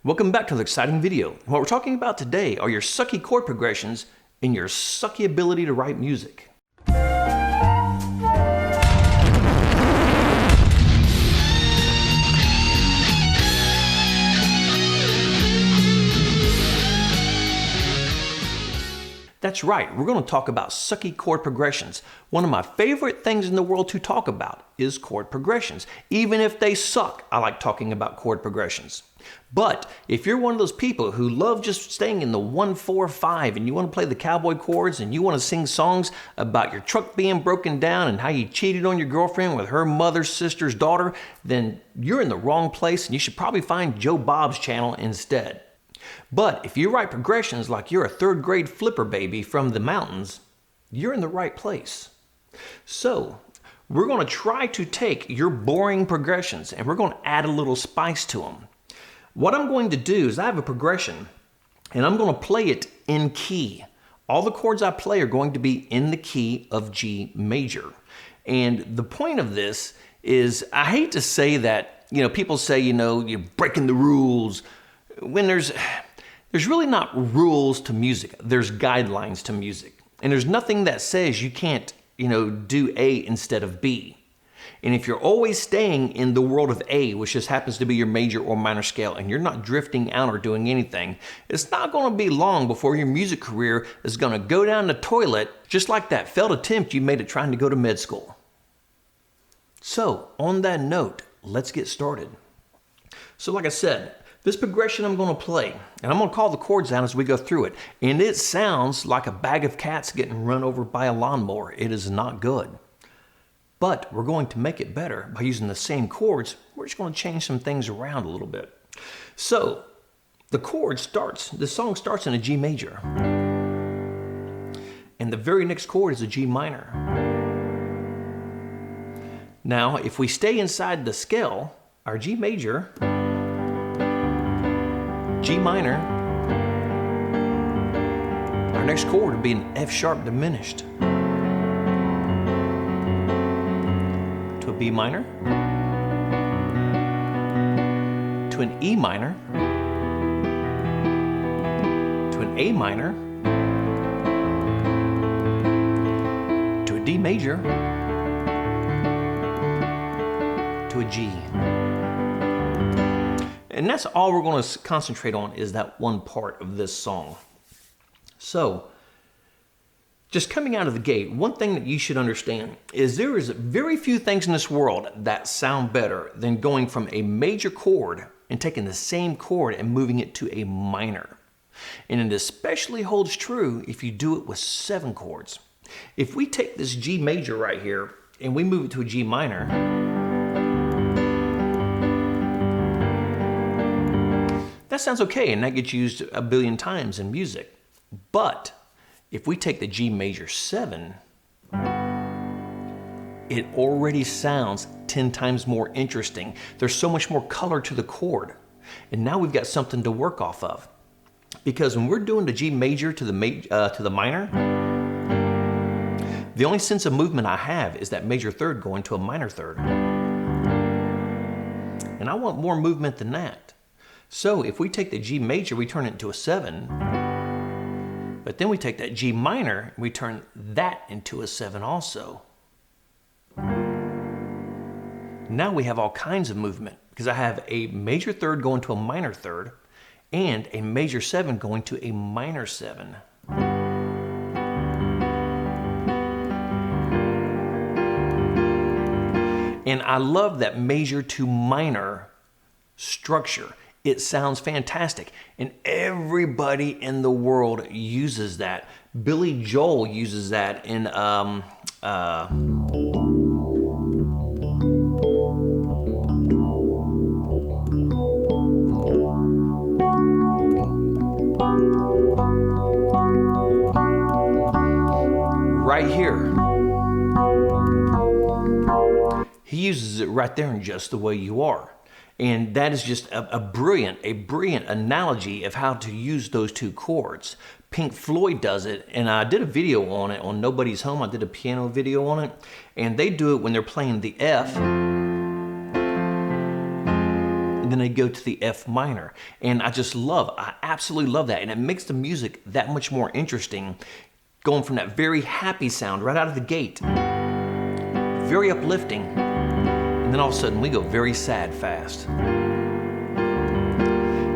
Welcome back to the exciting video. What we're talking about today are your sucky chord progressions and your sucky ability to write music. That's right, we're going to talk about sucky chord progressions. One of my favorite things in the world to talk about is chord progressions. Even if they suck, I like talking about chord progressions. But if you're one of those people who love just staying in the 1-4-5 and you want to play the cowboy chords and you want to sing songs about your truck being broken down and how you cheated on your girlfriend with her mother's sister's daughter, then you're in the wrong place and you should probably find Joe Bob's channel instead. But if you write progressions like you're a third grade flipper baby from the mountains, you're in the right place. So we're going to try to take your boring progressions and we're going to add a little spice to them. What I'm going to do is I have a progression and I'm going to play it in key. All the chords I play are going to be in the key of G major. And the point of this is, I hate to say that, people say, you're breaking the rules. When there's really not rules to music, there's guidelines to music. And there's nothing that says you can't, do A instead of B. And if you're always staying in the world of A, which just happens to be your major or minor scale, and you're not drifting out or doing anything, it's not going to be long before your music career is going to go down the toilet, just like that failed attempt you made at trying to go to med school. So, on that note, let's get started. So like I said, this progression I'm going to play, and I'm going to call the chords out as we go through it. And it sounds like a bag of cats getting run over by a lawnmower. It is not good. But we're going to make it better by using the same chords. We're just going to change some things around a little bit. So the song starts in a G major. And the very next chord is a G minor. Now, if we stay inside the scale, our G major, G minor, our next chord would be an F sharp diminished to a B minor, to an E minor, to an A minor, to a D major, to a G. And that's all we're going to concentrate on, is that one part of this song. So, just coming out of the gate, one thing that you should understand is there is very few things in this world that sound better than going from a major chord and taking the same chord and moving it to a minor. And it especially holds true if you do it with 7 chords. If we take this G major right here and we move it to a G minor, that sounds okay, and that gets used a billion times in music. But if we take the G major 7, it already sounds 10 times more interesting. There's so much more color to the chord. And now we've got something to work off of. Because when we're doing the G major to the minor, the only sense of movement I have is that major third going to a minor third. And I want more movement than that. So if we take the G major, we turn it into a 7, but then we take that G minor, and we turn that into a 7 also. Now we have all kinds of movement, because I have a major third going to a minor third, and a major 7 going to a minor 7. And I love that major to minor structure. It sounds fantastic, and everybody in the world uses that. Billy Joel uses that in right here. He uses it right there in Just the Way You Are. And that is just a brilliant analogy of how to use those 2 chords. Pink Floyd does it, and I did a video on it on Nobody's Home. I did a piano video on it, and they do it when they're playing the F, and then they go to the F minor. And I absolutely love that. And it makes the music that much more interesting, going from that very happy sound right out of the gate, very uplifting, and then all of a sudden we go very sad fast.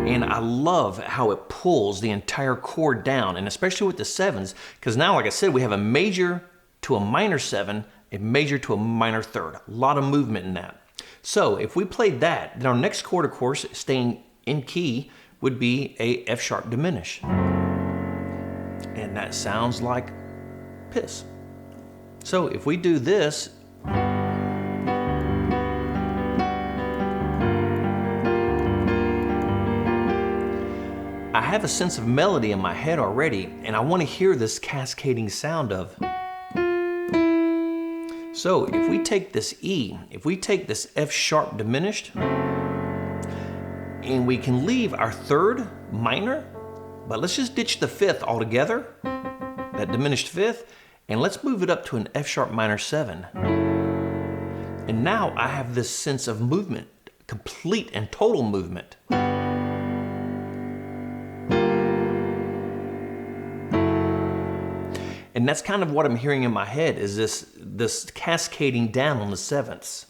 And I love how it pulls the entire chord down, and especially with the sevens, because now, like I said, we have a major to a minor 7, a major to a minor 3rd. A lot of movement in that. So if we played that, then our next chord, of course, staying in key, would be a F sharp diminish. And that sounds like piss. So if we do this, I have a sense of melody in my head already, and I want to hear this cascading sound of. So if we take this E, if we take this F sharp diminished, and we can leave our 3rd minor, but let's just ditch the 5th altogether, that diminished 5th, and let's move it up to an F sharp minor 7. And now I have this sense of movement, complete and total movement. And that's kind of what I'm hearing in my head, is this cascading down on the 7ths.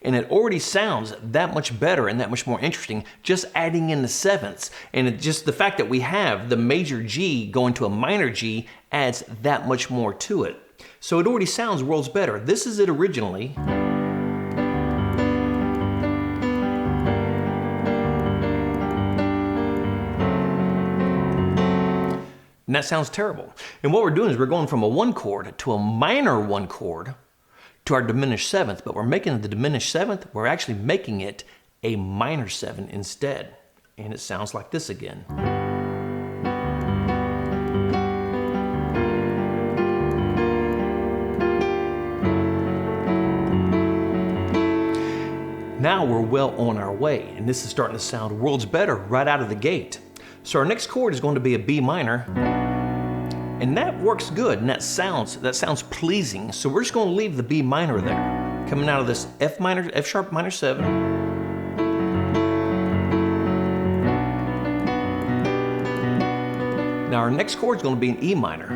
And it already sounds that much better and that much more interesting just adding in the 7ths. And just the fact that we have the major G going to a minor G adds that much more to it. So it already sounds worlds better. This is it originally. And that sounds terrible. And what we're doing is we're going from a 1 chord to a minor 1 chord to our diminished 7th, but we're making the diminished 7th, we're actually making it a minor 7 instead. And it sounds like this again. Now we're well on our way, and this is starting to sound worlds better right out of the gate. So our next chord is going to be a B minor, and that works good, and that sounds pleasing. So we're just going to leave the B minor there, coming out of this F sharp minor 7. Now our next chord is going to be an E minor,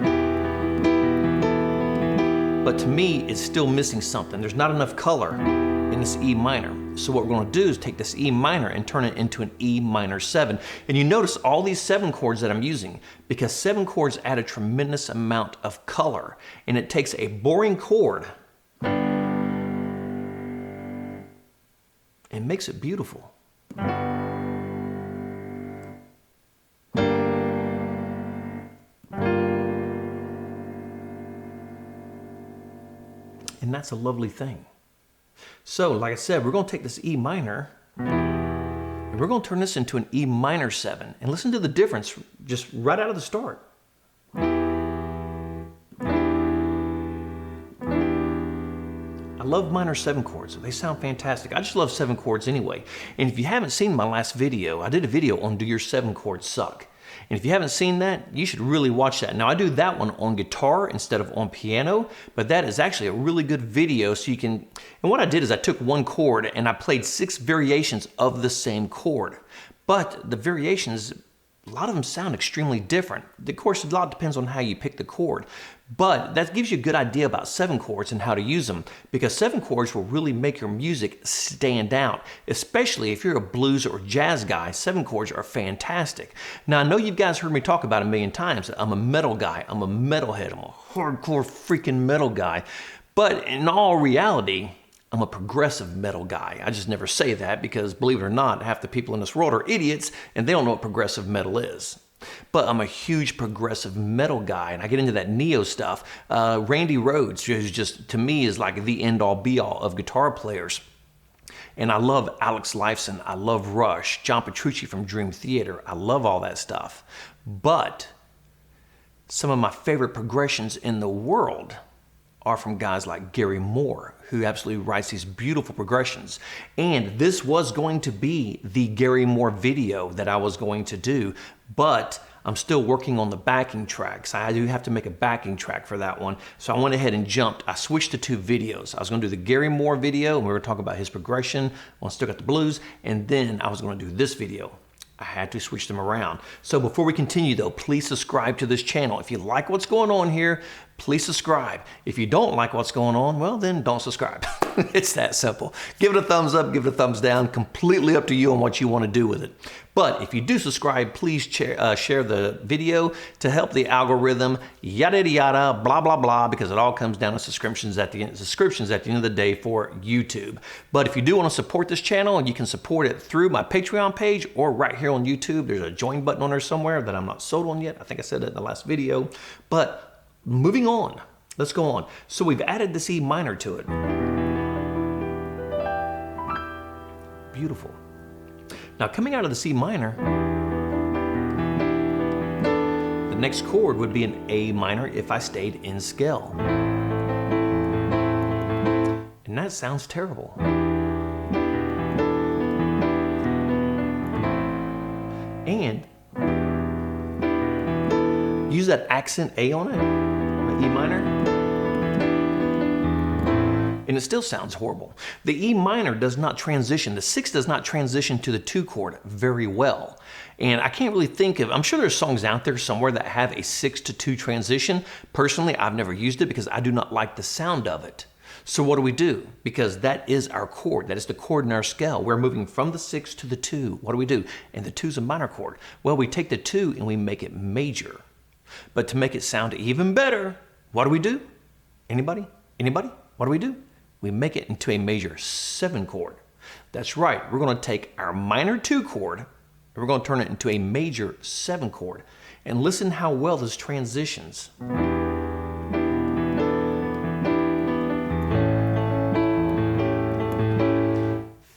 but to me it's still missing something. There's not enough color in this E minor. So what we're going to do is take this E minor and turn it into an E minor 7. And you notice all these 7 chords that I'm using, because 7 chords add a tremendous amount of color. And it takes a boring chord and makes it beautiful. And that's a lovely thing. So, like I said, we're going to take this E minor and we're going to turn this into an E minor 7. And listen to the difference just right out of the start. I love minor 7 chords. They sound fantastic. I just love 7 chords anyway. And if you haven't seen my last video, I did a video on Do Your 7 Chords Suck? And if you haven't seen that, you should really watch that. Now, I do that one on guitar instead of on piano, but that is actually a really good video so you can... And what I did is I took 1 chord and I played 6 variations of the same chord. But the variations, a lot of them sound extremely different. Of course, a lot depends on how you pick the chord. But that gives you a good idea about 7 chords and how to use them, because 7 chords will really make your music stand out, especially if you're a blues or jazz guy. 7 chords are fantastic. Now, I know you guys heard me talk about it a million times that I'm a metal guy, I'm a metalhead, I'm a hardcore freaking metal guy. But in all reality, I'm a progressive metal guy. I just never say that because, believe it or not, half the people in this world are idiots and they don't know what progressive metal is. But I'm a huge progressive metal guy, and I get into that neo stuff. Randy Rhoads is just, to me, is like the end-all, be-all of guitar players. And I love Alex Lifeson. I love Rush, John Petrucci from Dream Theater. I love all that stuff. But some of my favorite progressions in the world are from guys like Gary Moore, who absolutely writes these beautiful progressions. And this was going to be the Gary Moore video that I was going to do, but I'm still working on the backing tracks. I do have to make a backing track for that one. So I went ahead and jumped. I switched to 2 videos. I was going to do the Gary Moore video, and we were talking about his progression on Still Got the Blues, and then I was going to do this video. I had to switch them around. So before we continue though, please subscribe to this channel. If you like what's going on here, please subscribe. If you don't like what's going on, well then don't subscribe. It's that simple. Give it a thumbs up, give it a thumbs down, completely up to you on what you want to do with it. But if you do subscribe, please share the video to help the algorithm, yada yada yada, blah blah blah, because it all comes down to subscriptions at the end of the day for YouTube. But if you do want to support this channel, you can support it through my Patreon page or right here on YouTube. There's a join button on there somewhere that I'm not sold on yet. I think I said that in the last video. But moving on, let's go on. So we've added this E minor to it. Beautiful. Now coming out of the C minor, the next chord would be an A minor if I stayed in scale. And that sounds terrible. And use that accent A on it, the E minor, and it still sounds horrible. The E minor does not transition, the 6 does not transition to the 2 chord very well. And I can't really think of, I'm sure there's songs out there somewhere that have a 6 to 2 transition. Personally, I've never used it because I do not like the sound of it. So what do we do? Because that is our chord. That is the chord in our scale. We're moving from the 6 to the 2. What do? And the 2 is a minor chord. Well, we take the 2 and we make it major. But to make it sound even better, what do? Anybody? Anybody? What do? We make it into a major 7 chord. That's right. We're going to take our minor 2 chord and we're going to turn it into a major 7 chord. And listen how well this transitions.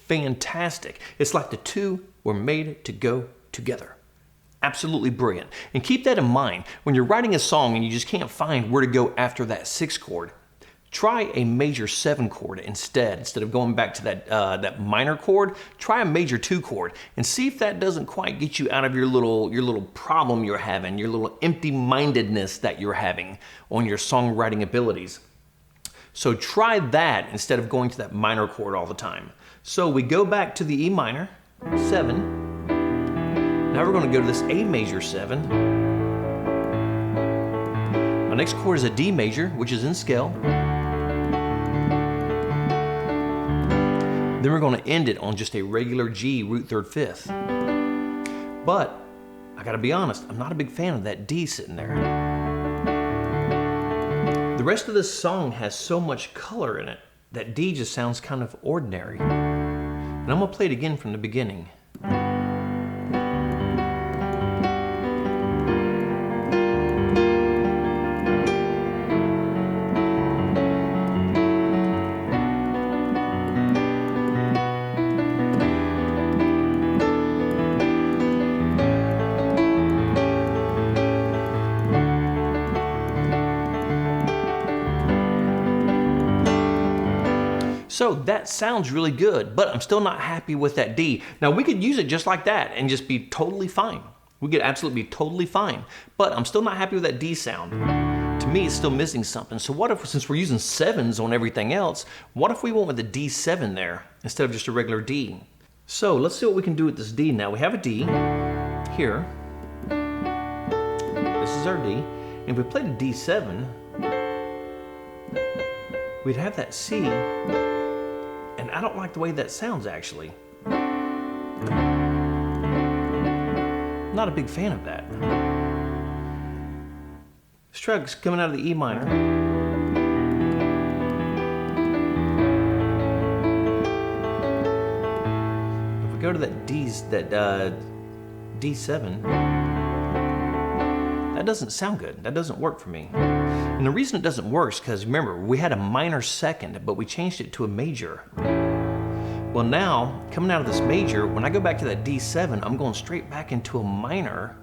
Fantastic. It's like the 2 were made to go together. Absolutely brilliant. And keep that in mind. When you're writing a song and you just can't find where to go after that 6 chord, try a major 7 chord instead. Instead of going back to that minor chord, try a major 2 chord and see if that doesn't quite get you out of your little problem you're having, your little empty-mindedness that you're having on your songwriting abilities. So try that instead of going to that minor chord all the time. So we go back to the E minor, 7. Now we're going to go to this A major 7. My next chord is a D major, which is in scale. Then we're going to end it on just a regular G root 3rd 5th. But I got to be honest, I'm not a big fan of that D sitting there. The rest of this song has so much color in it that D just sounds kind of ordinary. And I'm going to play it again from the beginning. So that sounds really good, but I'm still not happy with that D. Now we could use it just like that and just be totally fine. We could absolutely be totally fine, but I'm still not happy with that D sound. To me, it's still missing something. So what if, since we're using 7s on everything else, what if we went with a D7 there instead of just a regular D? So let's see what we can do with this D now. We have a D here. This is our D. And if we played a D7, we'd have that C. And I don't like the way that sounds, actually. Not a big fan of that. Strugs coming out of the E minor. If we go to that D7, that doesn't sound good. That doesn't work for me. And the reason it doesn't work is because, remember, we had a minor 2nd, but we changed it to a major. Well, now, coming out of this major, when I go back to that D7, I'm going straight back into a minor.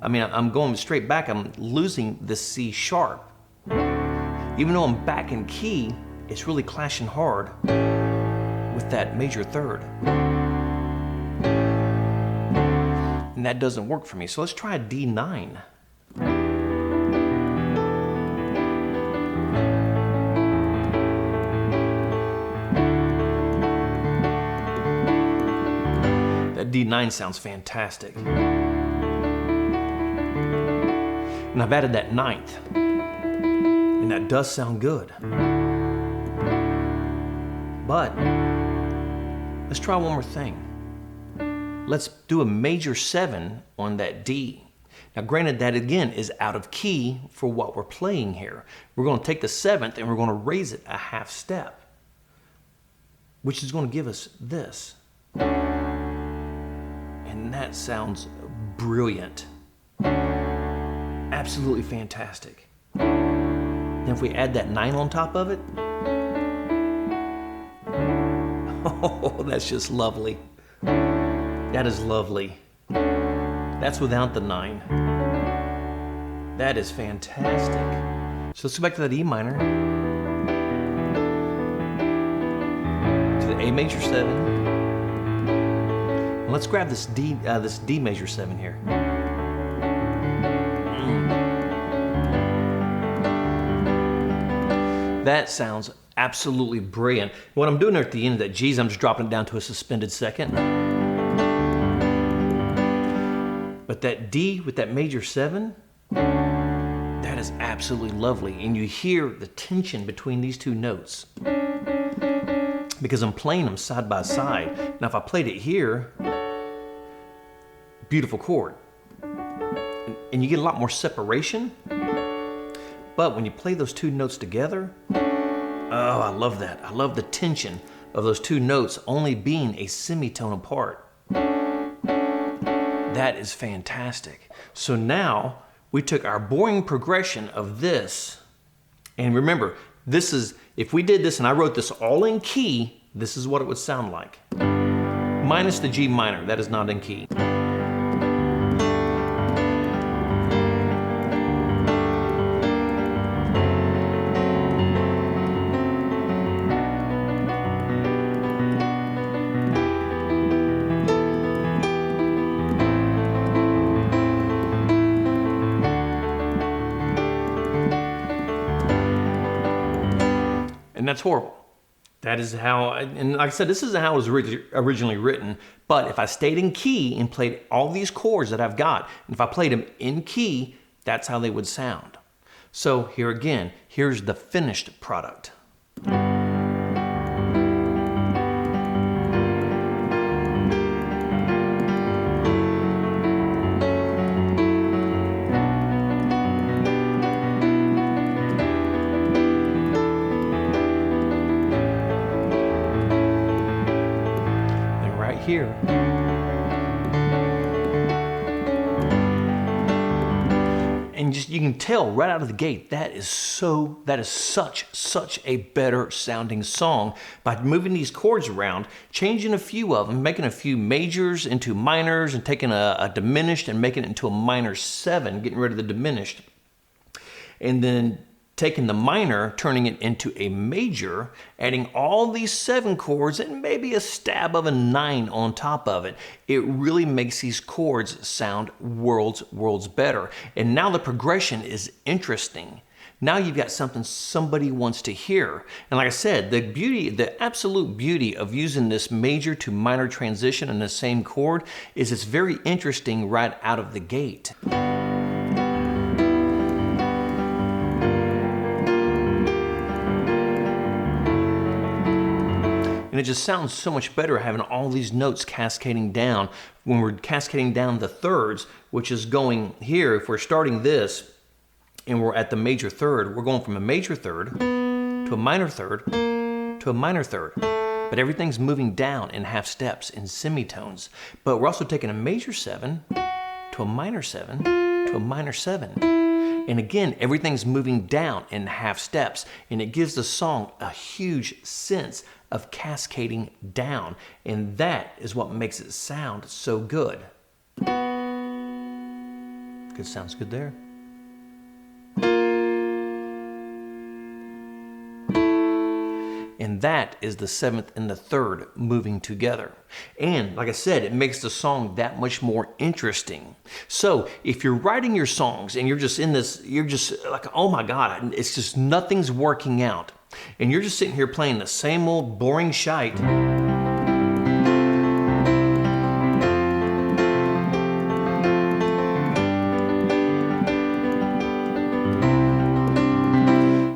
I'm going straight back. I'm losing the C sharp. Even though I'm back in key, it's really clashing hard with that major 3rd. and that doesn't work for me. So let's try a D9. That D9 sounds fantastic. And I've added that ninth, and that does sound good. But let's try one more thing. Let's do a major 7 on that D. Now granted, that again is out of key for what we're playing here. We're going to take the 7th and we're going to raise it a half step, which is going to give us this. And that sounds brilliant. Absolutely fantastic. And if we add that 9 on top of it, oh, that's just lovely. That is lovely. That's without the 9. That is fantastic. So let's go back to that E minor, to the A major 7. And let's grab this D major 7 here. That sounds absolutely brilliant. What I'm doing there at the end of that G is I'm just dropping it down to a suspended second. But that D with that major 7, that is absolutely lovely. And you hear the tension between these two notes because I'm playing them side by side. Now if I played it here, beautiful chord. And you get a lot more separation. But when you play those two notes together, oh, I love that. I love the tension of those two notes only being a semitone apart. That is fantastic. So now we took our boring progression of this, and remember, this is, if we did this and I wrote this all in key, this is what it would sound like. Minus the G minor, that is not in key. And that's horrible. That is how, and like I said, this isn't how it was originally written, but if I stayed in key and played all these chords that I've got, and if I played them in key, that's how they would sound. So here again, here's the finished product. Here. And just you can tell right out of the gate that is such a better sounding song by moving these chords around, changing a few of them, making a few majors into minors, and taking a diminished and making it into a minor 7, getting rid of the diminished, and then taking the minor, turning it into a major, adding all these 7 chords and maybe a stab of a 9 on top of it. It really makes these chords sound worlds better. And now the progression is interesting. Now you've got something somebody wants to hear. And like I said, the absolute beauty of using this major to minor transition in the same chord is it's very interesting right out of the gate. And it just sounds so much better having all these notes cascading down. When we're cascading down the thirds, which is going here, if we're starting this and we're at the major third, we're going from a major third to a minor third to a minor third. But everything's moving down in half steps in semitones. But we're also taking a major 7 to a minor 7 to a minor 7. And again, everything's moving down in half steps, and it gives the song a huge sense of cascading down, and that is what makes it sound so good. Good, sounds good there. and that is the 7th and the 3rd moving together. And like I said, it makes the song that much more interesting. So if you're writing your songs and you're just in this, you're just like, oh my God, it's just nothing's working out. And you're just sitting here playing the same old boring shite.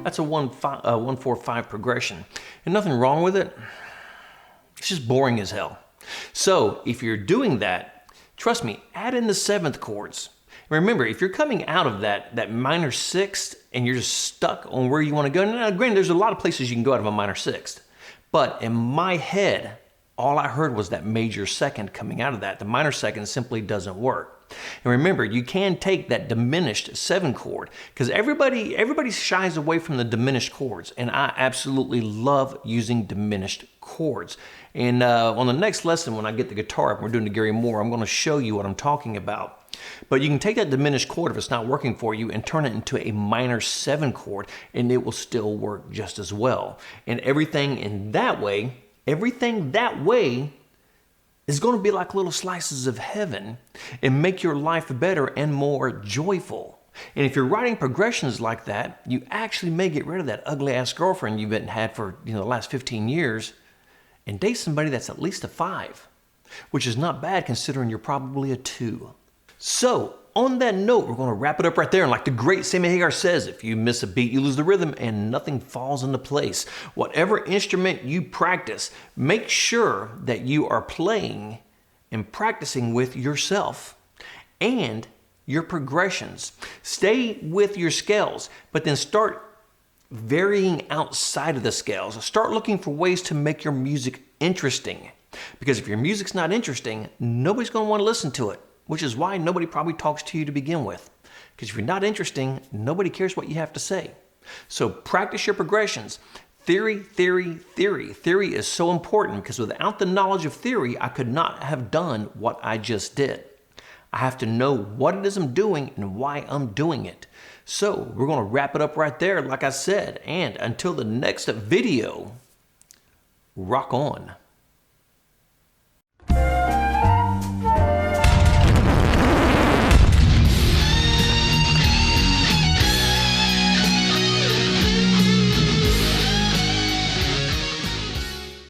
That's a 1-4-5 progression. And nothing wrong with it. It's just boring as hell. So if you're doing that, trust me, add in the 7th chords. Remember, if you're coming out of that minor 6th and you're just stuck on where you want to go, now granted, there's a lot of places you can go out of a minor 6th. But in my head, all I heard was that major 2nd coming out of that. The minor 2nd simply doesn't work. And remember, you can take that diminished 7 chord, because everybody shies away from the diminished chords, and I absolutely love using diminished chords. And on the next lesson, when I get the guitar up, we're doing the Gary Moore, I'm going to show you what I'm talking about. But you can take that diminished chord if it's not working for you and turn it into a minor 7 chord, and it will still work just as well. And everything that way is going to be like little slices of heaven and make your life better and more joyful. And if you're writing progressions like that, you actually may get rid of that ugly ass girlfriend you've been had for the last 15 years and date somebody that's at least a 5, which is not bad considering you're probably a 2. So on that note, we're going to wrap it up right there. And like the great Sammy Hagar says, if you miss a beat, you lose the rhythm and nothing falls into place. Whatever instrument you practice, make sure that you are playing and practicing with yourself and your progressions. Stay with your scales, but then start varying outside of the scales. Start looking for ways to make your music interesting. Because if your music's not interesting, nobody's going to want to listen to it. Which is why nobody probably talks to you to begin with. Because if you're not interesting, nobody cares what you have to say. So practice your progressions. Theory, theory, theory. Theory is so important because without the knowledge of theory, I could not have done what I just did. I have to know what it is I'm doing and why I'm doing it. So we're going to wrap it up right there, like I said. And until the next video, rock on.